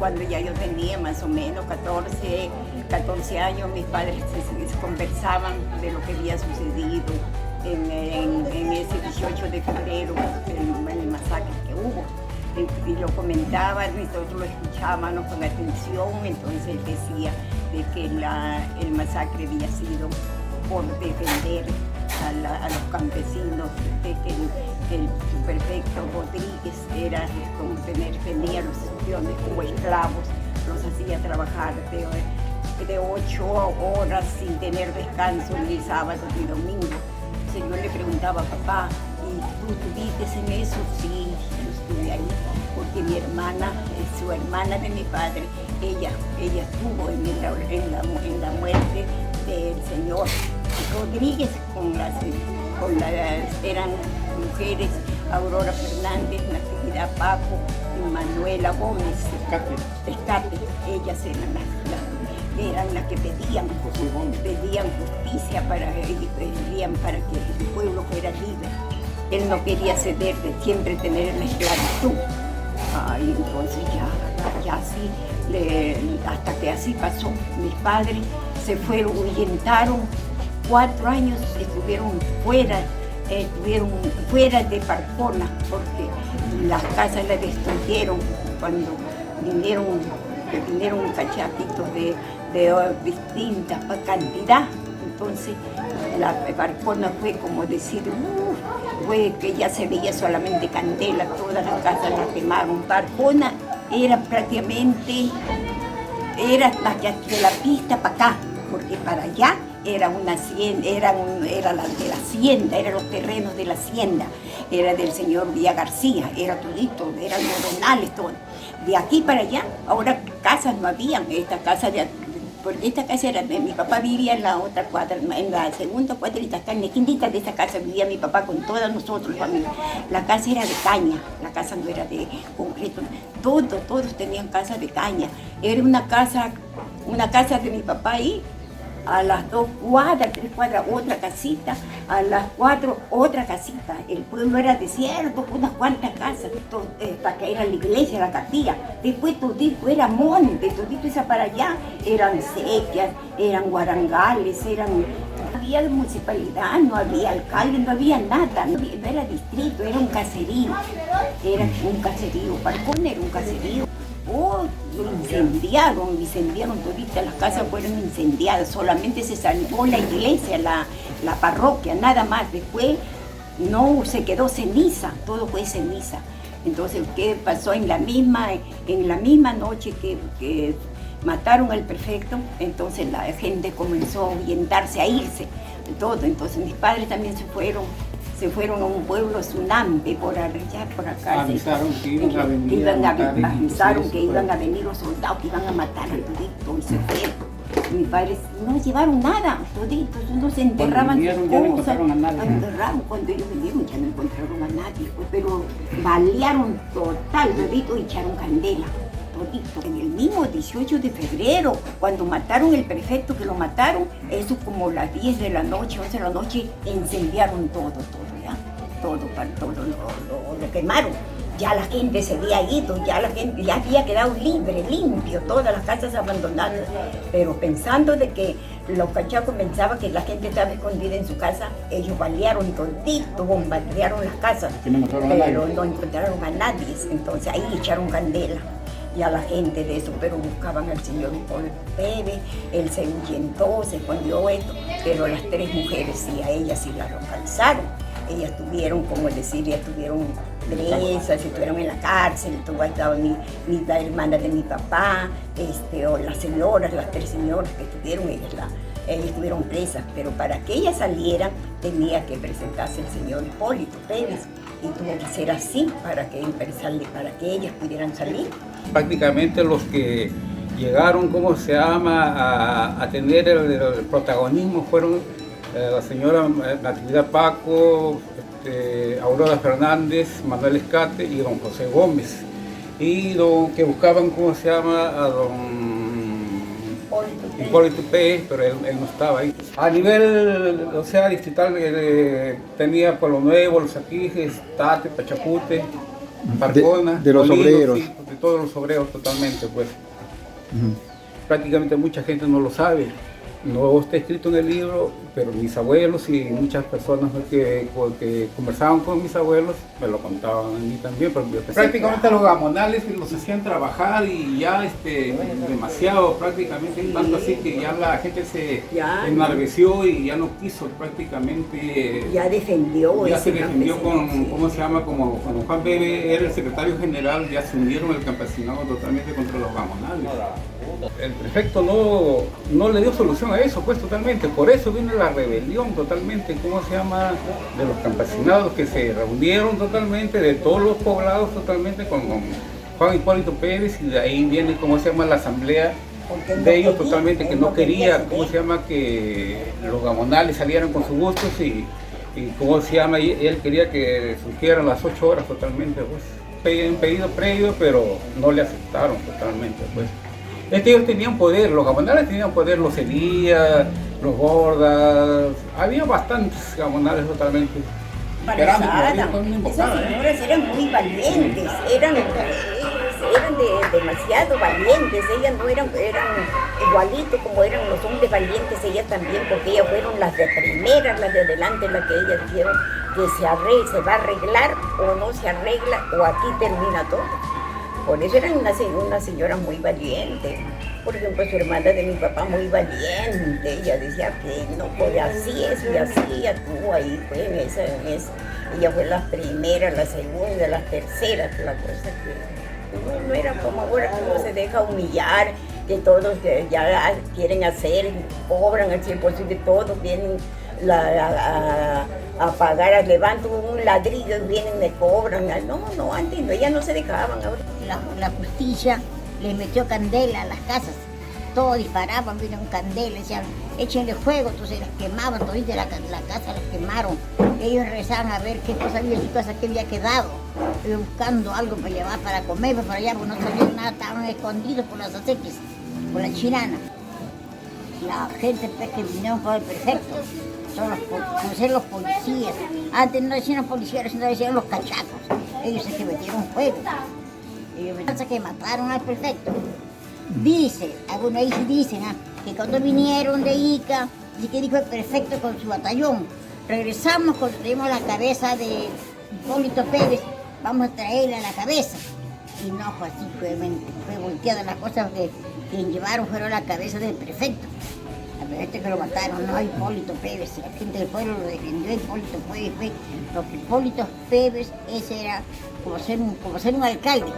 cuando ya yo tenía más o menos 14 años, mis padres se conversaban de lo que había sucedido en ese 18 de febrero, el masacre que hubo. Y lo comentaban, nosotros lo escuchábamos con atención, entonces él decía de que el masacre había sido por defender a los campesinos, de que el prefecto Rodríguez era como defendía a los estudiantes como esclavos, los hacía trabajar de 8 horas sin tener descanso ni sábado ni domingo. Entonces yo le preguntaba, papá, ¿y tú estuviste en eso? Sí, yo estuve ahí, porque mi hermana, su hermana de mi padre, ella estuvo en la muerte del señor Rodríguez eran mujeres, Aurora Fernández, Natividad Paco y Manuela Gómez. Escate. Ellas eran las que pedían justicia para que el pueblo fuera libre. Él no quería ceder de siempre tener la esclavitud. Entonces ya así, hasta que así pasó. Mis padres se fueron, huyentaron. 4 años estuvieron fuera de Parcona, porque las casas las destruyeron cuando vinieron cachapitos de distinta cantidad. Entonces la Parcona fue como decir, fue que ya se veía solamente candela, todas las casas las quemaron. Parcona era prácticamente, era de la pista para acá, porque para allá era una hacienda, era la de la hacienda, eran los terrenos de la hacienda, era del señor Villa García, era todito, eran los renales, todo. De aquí para allá, ahora casas no habían, porque esta casa era de mi papá, vivía en la otra cuadra, en la segunda cuadrita, acá en la quindita de esta casa vivía mi papá con todos nosotros, familia. La casa era de caña, la casa no era de concreto, todos tenían casa de caña. Era una casa de mi papá ahí. A las 2 cuadras, 3 cuadras, otra casita, a las 4 otra casita. El pueblo era desierto, unas cuantas casas, hasta que era la iglesia, la capilla. Después todito era monte, todito esa para allá, eran sequias, eran guarangales, no había municipalidad, no había alcalde, no había nada, no era distrito, era un caserío, Parcona era un caserío. Incendiaron toditas, las casas fueron incendiadas, solamente se salvó la iglesia, la parroquia, nada más. Después no se quedó ceniza, todo fue ceniza. Entonces, ¿qué pasó? En la misma noche que mataron al prefecto, entonces la gente comenzó a ahuyentarse, a irse, todo. Entonces mis padres también se fueron a un pueblo Sunampe, por allá, por acá. Avisaron que iban a venir los soldados que iban a matar a todito y se fueron. Mis padres no llevaron nada, toditos, no se enterraban sus cosas. Ya no encontraron a nadie. Cuando ellos vinieron ya no encontraron a nadie, pero balearon total, todito, y echaron candela. En el mismo 18 de febrero, cuando mataron el prefecto, que lo mataron, eso como las 10 de la noche, 11 de la noche, incendiaron todo, lo quemaron. Ya la gente se había ido, ya la gente ya había quedado limpio, todas las casas abandonadas. Pero pensando de que los cachacos pensaban que la gente estaba escondida en su casa, ellos balearon todito, bombardearon las casas, pero no encontraron a nadie. Entonces ahí echaron candela. Y a la gente de eso, pero buscaban al señor Hipólito Pérez, él se ahuyentó, se escondió esto, pero las 3 mujeres sí, a ellas sí las localizaron. Ellas tuvieron, como decir, estuvieron presas, estuvieron en la cárcel, estaba la hermana de mi papá, o las señoras, las 3 señoras que estuvieron, ellas estuvieron presas, pero para que ellas salieran tenía que presentarse el señor Hipólito Pérez. Y tuvo que ser así para que ellas pudieran salir. Prácticamente los que llegaron, a tener el protagonismo fueron la señora Natividad Paco, Aurora Fernández, Manuel Escate y don José Gómez. Y que buscaban, a don Hipólito Pérez, pero él no estaba ahí. A nivel, distrital, tenía Pueblo Nuevo, Los Aquijes, Tate, Pachacute, Parcona, de los Molinos, obreros. Sí, todos los obreros totalmente, pues. Prácticamente mucha gente no lo sabe. No está escrito en el libro, pero mis abuelos y muchas personas que conversaban con mis abuelos me lo contaban a mí también. Prácticamente los gamonales los hacían trabajar y ya demasiado prácticamente, tanto así que ya la gente se enardeció y ya no quiso prácticamente. Ya defendió. Ya se defendió con, ¿cómo se llama? Como cuando Juan Bebe era el secretario general, ya se unieron el campesinado totalmente contra los gamonales. El prefecto no le dio solución a eso, pues totalmente. Por eso vino la rebelión totalmente, ¿cómo se llama? De los campesinados que se reunieron totalmente, de todos los poblados totalmente con Juan Hipólito Pérez, y de ahí viene, ¿cómo se llama? La asamblea de ellos totalmente, que no quería, ¿cómo se llama? Que los gamonales salieran con sus gustos y ¿cómo se llama? Y él quería que surgieran las 8 horas totalmente, pues. Un pedido previo, pero no le aceptaron totalmente, pues. Ellos tenían poder, los gamonales tenían poder, los Elías, los Gordas, había bastantes gamonales totalmente. Esas señoras eran muy valientes, eran demasiado valientes, ellas no eran igualitos como eran los hombres valientes, ellas también, porque ellas fueron las de primeras, las de adelante, las que ellas dijeron que se va a arreglar o no se arregla o aquí termina todo. Por eso eran una señora muy valiente. Por ejemplo, su hermana de mi papá muy valiente. Ella decía que no, pues así es y así ella estuvo ahí, pues en esa. Ella fue la primera, la segunda, la tercera, la cosa que no era como ahora, que uno se deja humillar, que todos ya quieren hacer, cobran al 100%, todos vienen a pagar, levanto un ladrillo y vienen y me cobran. No, antes no, ellas no se dejaban. Ahora. La justicia les metió candela a las casas, todos disparaban, vino un candela, decían, échenle fuego, entonces las quemaban, todavía la casa las quemaron. Ellos regresaban a ver qué cosa había en su casa, qué había quedado, buscando algo para llevar, para comer, para allá, porque no sabían nada, estaban escondidos por las acequias, por la chirana. La gente que vinieron con el prefecto, son los policías. Antes no decían los policías, sino decían los cachacos. Ellos se que metieron fuego. Ellos que mataron al prefecto. Dice, algunos ahí sí dicen, que cuando vinieron de Ica, y que dijo el prefecto con su batallón, regresamos, construimos la cabeza de Hipólito Pérez, vamos a traerle a la cabeza. Y no fue así, fue volteada la cosa, porque quien llevaron fueron la cabeza del prefecto. Que lo mataron, no a Hipólito Pérez, la gente del pueblo lo defendió, Hipólito Pérez, los Hipólitos Pérez, ese era como ser un alcalde.